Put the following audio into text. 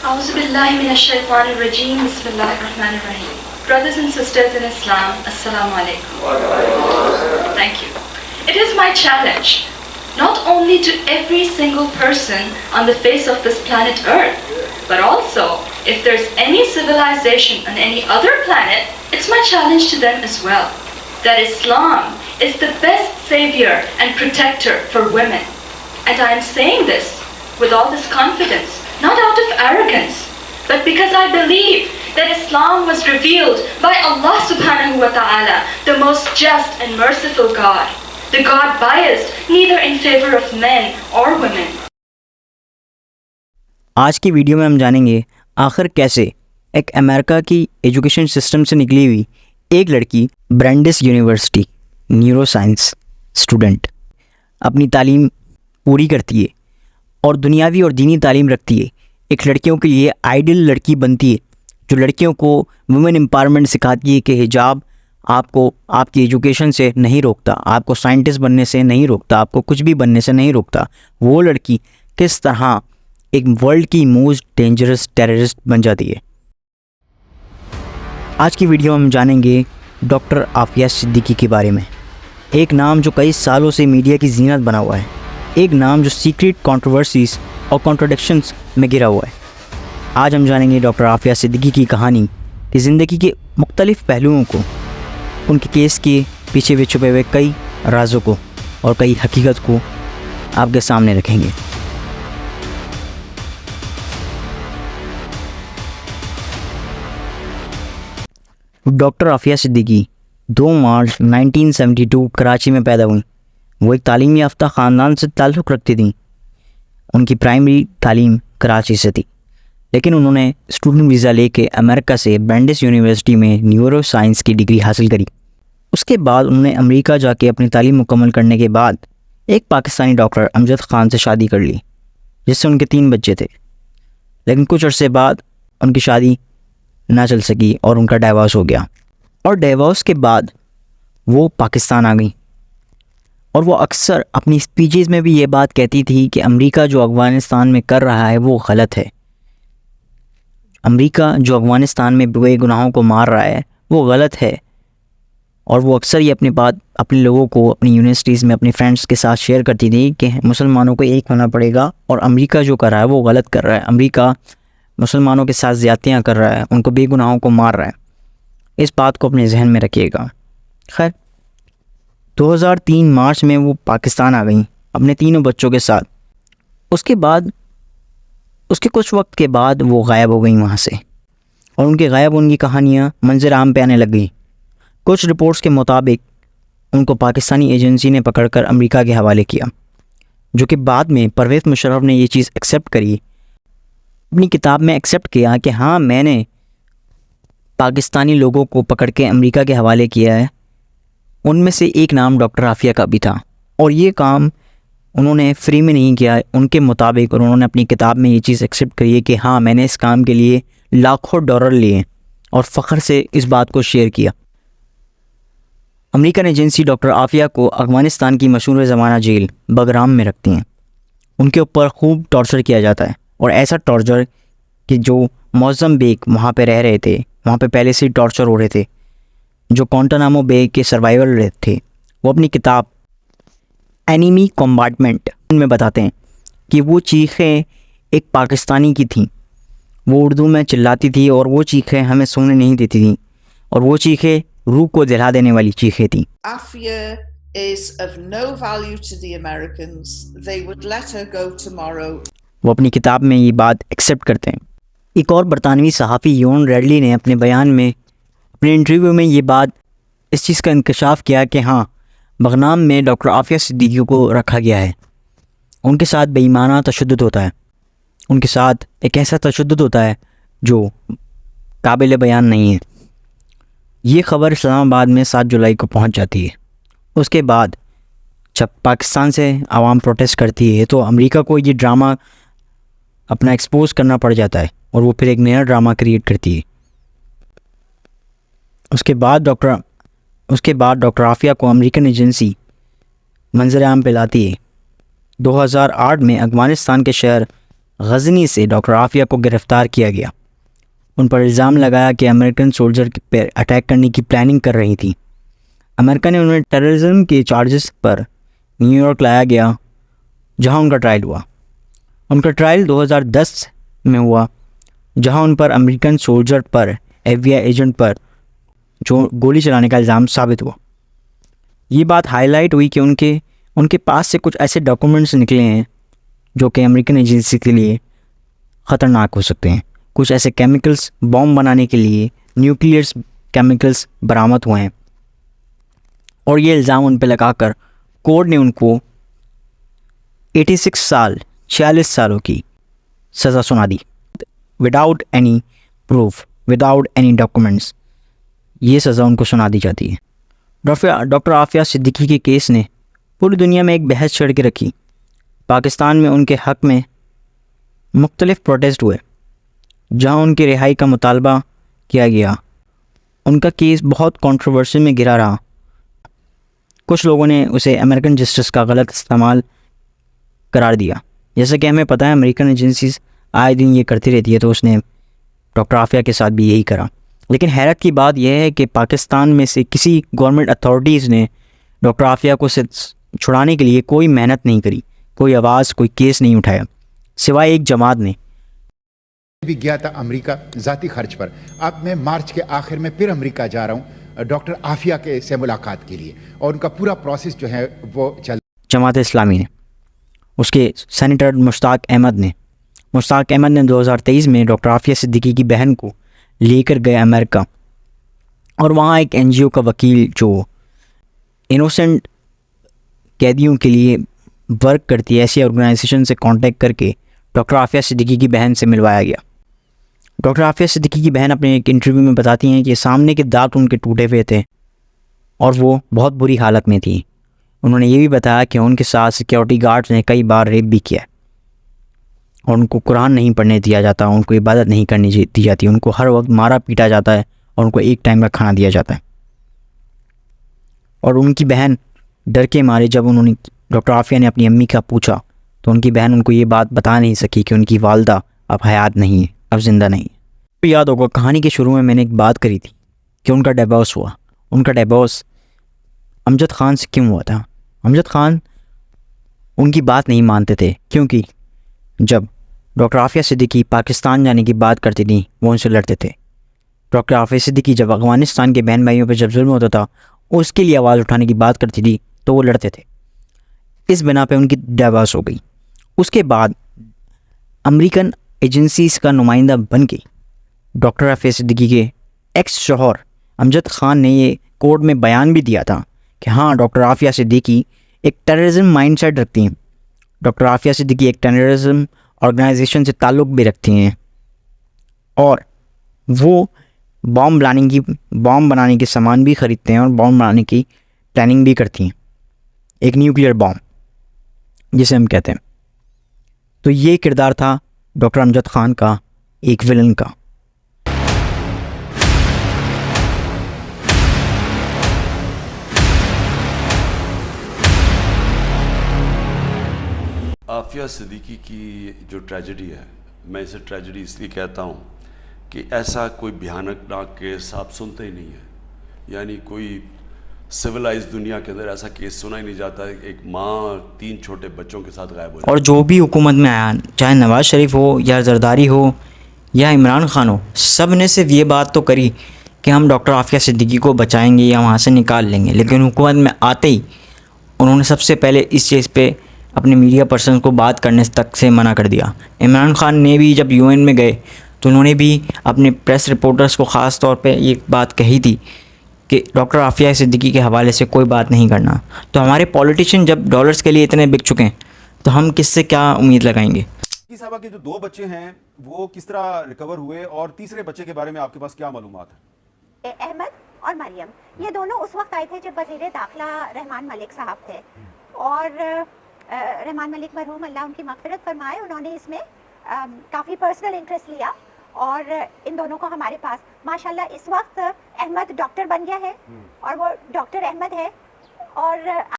Auzubillahi minash-shaytanir-rajeem. Bismillahir-rahmanir-rahim. Brothers and sisters in Islam, Assalamu alaikum. Thank you. It is my challenge, not only to every single person on the face of this planet Earth, but also if there's any civilization on any other planet, it's my challenge to them as well, that Islam is the best savior and protector for women. And I am saying this with all this confidence, not out of arrogance, but because I believe that Islam was revealed by Allah subhanahu wa ta'ala, the most just and merciful God, the God biased neither in favor of men or women. आज की video में हम जानेंगे आखिर कैसे एक America की education system से निकली हुई एक लड़की Brandeis university neuro science student अपनी तालीम पूरी करती है और दुनियावी और दीनी तालीम रखती है। एक लड़कियों के लिए आइडियल लड़की बनती है जो लड़कियों को वुमेन एम्पावरमेंट सिखाती है कि हिजाब आपको आपकी एजुकेशन से नहीं रोकता, आपको साइंटिस्ट बनने से नहीं रोकता, आपको कुछ भी बनने से नहीं रोकता। वो लड़की किस तरह एक वर्ल्ड की मोस्ट डेंजरस टेररिस्ट बन जाती है। आज की वीडियो में हम जानेंगे डॉक्टर आफिया सिद्दीकी के बारे में, एक नाम जो कई सालों से मीडिया की जीनत बना हुआ है, एक नाम जो सीक्रेट कंट्रोवर्सीज और कॉन्ट्रडिक्शंस में घिरा हुआ है। आज हम जानेंगे डॉक्टर आफिया सिद्दीकी की कहानी कि ज़िंदगी के मुख्तलिफ़ पहलुओं को, उनके केस के पीछे भी छुपे हुए कई राज़ों को और कई हकीकत को आपके सामने रखेंगे। डॉक्टर आफिया सिद्दीकी 2 मार्च 1972 कराची में पैदा हुई। वो एक तालीम याफ्ता ख़ानदान से ताल्लुक़ रखती थी। उनकी प्राइमरी तालीम कराची से थी, लेकिन उन्होंने स्टूडेंट वीज़ा लेके अमेरिका से ब्रांडिस यूनिवर्सिटी में न्यूरो साइंस की डिग्री हासिल करी। उसके बाद उन्होंने अमेरिका जाके अपनी तालीम मुकम्मल करने के बाद एक पाकिस्तानी डॉक्टर अमजद ख़ान से शादी कर ली, जिससे उनके 3 बच्चे थे। लेकिन कुछ अर्से बाद उनकी शादी ना चल सकी और उनका डाइवोर्स हो गया। और डाइवोर्स के बाद वो पाकिस्तान आ गई और वो अक्सर अपनी स्पीचेज़ में भी ये बात कहती थी कि अमेरिका जो अफ़गानिस्तान में कर रहा है वो गलत है। अमेरिका जो अफ़गानिस्तान में बेगुनाहों को मार रहा है वो गलत है। और वो अक्सर ये अपनी बात अपने लोगों को अपनी यूनिवर्सिटीज़ में अपने फ्रेंड्स के साथ शेयर करती थी कि मुसलमानों को एक होना पड़ेगा और अमेरिका जो कर रहा है वो गलत कर रहा है। अमेरिका मुसलमानों के साथ ज़्यादतियाँ कर रहा है, उनको बेगुनाहों को मार रहा है। इस बात को अपने जहन में रखिएगा। खैर 2003 मार्च में वो पाकिस्तान आ गई अपने 3 बच्चों के साथ। उसके कुछ वक्त के बाद वो गायब हो गई वहाँ से और उनके गायब होने की कहानियाँ मंजर आम पे आने लग गई। कुछ रिपोर्ट्स के मुताबिक उनको पाकिस्तानी एजेंसी ने पकड़कर अमेरिका के हवाले किया, जो कि बाद में परवेज़ मुशर्रफ ने ये चीज़ एक्सेप्ट करी, अपनी किताब में एक्सेप्ट किया कि हाँ मैंने पाकिस्तानी लोगों को पकड़ के अमेरिका के हवाले किया है। उनमें से एक नाम डॉक्टर आफिया का भी था और ये काम उन्होंने फ्री में नहीं किया उनके मुताबिक, और उन्होंने अपनी किताब में ये चीज़ एक्सेप्ट करी है कि हाँ मैंने इस काम के लिए लाखों डॉलर लिए और फ़ख्र से इस बात को शेयर किया। अमेरिकन एजेंसी डॉक्टर आफिया को अफ़गानिस्तान की मशहूर ज़माना जेल बगराम में रखती हैं। उनके ऊपर खूब टॉर्चर किया जाता है और ऐसा टॉर्चर कि जो मोज़म्बिक वहाँ पे रह रहे थे, वहाँ पे पहले से टॉर्चर हो रहे थे, जो गुआंटानामो बे के सर्वाइवल थे, वो अपनी किताब एनिमी कॉम्पार्टमेंट में बताते हैं कि वो चीखें एक पाकिस्तानी की थीं। वो उर्दू में चिल्लाती थी और वो चीखें हमें सोने नहीं देती थीं और वो चीखें रूह को दिला देने वाली चीखें थीं। Afia is of no value to the Americans. They would let her go tomorrow. वो अपनी किताब में ये बात एक्सेप्ट करते हैं। एक और बरतानवी सहाफ़ी योन रेडली ने अपने बयान में, अपने इंटरव्यू में ये बात, इस चीज़ का इंकशाफ किया कि हाँ बगनाम में डॉक्टर आफिया सिद्दीकी को रखा गया है। उनके साथ बेईमाना तशद्दुद होता है, उनके साथ एक ऐसा तशद्दुद होता है जो काबिल बयान नहीं है। ये ख़बर इस्लामाबाद में 7 जुलाई को पहुंच जाती है। उसके बाद जब पाकिस्तान से आवाम प्रोटेस्ट करती है तो अमेरिका को ये ड्रामा अपना एक्सपोज करना पड़ जाता है और वो फिर एक नया ड्रामा क्रिएट करती है। उसके बाद डॉक्टर आफिया को अमेरिकन एजेंसी मंजर आम पे लाती है। 2008 में अफ़गानिस्तान के शहर गजनी से डॉक्टर आफिया को गिरफ़्तार किया गया। उन पर इल्ज़ाम लगाया कि अमेरिकन सोल्जर पर अटैक करने की प्लानिंग कर रही थी। अमेरिका ने उन्हें टेररिज्म के चार्जेस पर न्यूयॉर्क लाया गया, जहां उनका ट्रायल हुआ। उनका ट्रायल 2010 में हुआ, जहां उन पर अमेरिकन सोल्जर पर FBI एजेंट पर जो गोली चलाने का इल्ज़ाम साबित हुआ। ये बात हाईलाइट हुई कि उनके पास से कुछ ऐसे डॉक्यूमेंट्स निकले हैं जो कि अमेरिकन एजेंसी के लिए ख़तरनाक हो सकते हैं। कुछ ऐसे केमिकल्स बॉम्ब बनाने के लिए न्यूक्लियर केमिकल्स बरामद हुए हैं, और ये इल्ज़ाम उन पर लगाकर कोर्ट ने उनको 46 सालों की सज़ा सुना दी। Without any proof, without any documents ये सज़ा उनको सुना दी जाती है। डॉक्टर आफिया सिद्दीकी के केस ने पूरी दुनिया में एक बहस छिड़ के रखी। पाकिस्तान में उनके हक़ में मुख्तलिफ़ प्रोटेस्ट हुए, जहां उनकी रिहाई का मुतालबा किया गया। उनका केस बहुत कंट्रोवर्सी में घिरा रहा। कुछ लोगों ने उसे अमेरिकन जस्टिस का गलत इस्तेमाल करार दिया। जैसे कि हमें पता है अमेरिकन एजेंसीज आए दिन ये करती रहती है, तो उसने डॉक्टर आफिया के साथ भी यही करा। लेकिन हैरत की बात यह है कि पाकिस्तान में से किसी गवर्नमेंट अथॉरिटीज़ ने डॉक्टर आफिया को छुड़ाने के लिए कोई मेहनत नहीं करी, कोई आवाज़, कोई केस नहीं उठाया, सिवाय एक जमात ने। भी गया था अमेरिका ज़ाती खर्च पर। अब मैं मार्च के आखिर में फिर अमेरिका जा रहा हूँ डॉक्टर आफिया के से मुलाकात के लिए, और उनका पूरा प्रोसेस जो है वो चल। जमात इस्लामी ने, उसके सेनेटर मुश्ताक अहमद ने 2023 में डॉक्टर आफिया सिद्दीकी की बहन को लेकर गए अमेरिका, और वहाँ एक NGO का वकील जो इनोसेंट कैदियों के लिए वर्क करती है, ऐसी ऑर्गेनाइजेशन से कांटेक्ट करके डॉक्टर आफिया सिद्दीकी की बहन से मिलवाया गया। डॉक्टर आफिया सिद्दीकी की बहन अपने एक इंटरव्यू में बताती हैं कि सामने के दांत उनके टूटे हुए थे और वो बहुत बुरी हालत में थी। उन्होंने ये भी बताया कि उनके साथ सिक्योरिटी गार्ड्स ने कई बार रेप भी किया, और उनको कुरान नहीं पढ़ने दिया जाता, उनको इबादत नहीं करनी दी जाती, उनको हर वक्त मारा पीटा जाता है, और उनको एक टाइम का खाना दिया जाता है। और उनकी बहन डर के मारे, जब उन्होंने डॉक्टर आफिया ने अपनी अम्मी का पूछा, तो उनकी बहन उनको ये बात बता नहीं सकी कि उनकी वालदा अब हयात नहीं है, अब ज़िंदा नहीं है। तो याद होगा कहानी के शुरू में मैंने एक बात करी थी कि उनका डिवोर्स हुआ। उनका डिवोर्स अमजद ख़ान से क्यों हुआ था? अमजद ख़ान उनकी बात नहीं मानते थे, क्योंकि जब डॉक्टर आफिया सिद्दीकी पाकिस्तान जाने की बात करती थी वो उनसे लड़ते थे। डॉक्टर आफिया सिद्दीकी जब अफ़गानिस्तान के बहन भाइयों पर जब जुल्म होता था उसके लिए आवाज़ उठाने की बात करती थी तो वो लड़ते थे। इस बिना पे उनकी डिवोर्स हो गई। उसके बाद अमेरिकन एजेंसीज़ का नुमाइंदा बन के डॉक्टर आफिया सिद्दीकी के एक्स शौहर अमजद ख़ान ने ये कोर्ट में बयान भी दिया था कि हाँ, डॉक्टर आफिया सिद्दीकी एक टेररिज्म माइंडसेट रखती हैं। डॉक्टर आफिया सिद्दीकी एक टेररिज्म ऑर्गेनाइजेशन से ताल्लुक़ भी रखती हैं, और वो बॉम्ब बनाने के सामान भी ख़रीदते हैं और बॉम्ब बनाने की प्लानिंग भी करती हैं, एक न्यूक्लियर बॉम्ब जिसे हम कहते हैं। तो ये किरदार था डॉक्टर अमजद ख़ान का, एक विलन का। आफिया सिद्दीकी की जो ट्रेजेडी है, मैं इसे ट्रेजेडी इसलिए कहता हूँ कि ऐसा कोई भयानक केस आप सुनते ही नहीं है। यानी कोई सिविलाइज दुनिया के अंदर ऐसा केस सुना ही नहीं जाता है। एक माँ 3 छोटे बच्चों के साथ गायब हो जाती है। और जो भी हुकूमत में आया, चाहे नवाज़ शरीफ हो या जरदारी हो या इमरान ख़ान हो, सब ने सिर्फ ये बात तो करी कि हम डॉक्टर आफिया सिद्दीकी को बचाएंगे या वहाँ से निकाल लेंगे, लेकिन हुकूमत में आते ही उन्होंने सबसे पहले इस चीज़ पे अपने मीडिया पर्सन को बात करने तक से मना कर दिया। इमरान ख़ान ने भी जब UN में गए तो उन्होंने भी अपने प्रेस रिपोर्टर्स को ख़ास तौर पे ये बात कही थी कि डॉक्टर आफिया सिद्दीकी के हवाले से कोई बात नहीं करना। तो हमारे पॉलिटिशियन जब डॉलर्स के लिए इतने बिक चुके हैं तो हम किससे क्या उम्मीद लगाएंगे? साहबा के जो 2 बच्चे हैं वो किस तरह रिकवर हुए, और तीसरे बच्चे के बारे में आपके पास क्या मालूमात है? अहमद और मरियम, ये दोनों उस वक्त आए थे जब वज़ीर दाखिला रहमान मलिक साहब थे, और रहमान मलिक मरहूम अल्लाह उनकी मग़फ़िरत फरमाए, उन्होंने इसमें काफ़ी पर्सनल इंटरेस्ट लिया, और इन दोनों को हमारे पास माशाल्लाह इस वक्त अहमद डॉक्टर बन गया है, और वो डॉक्टर अहमद है, और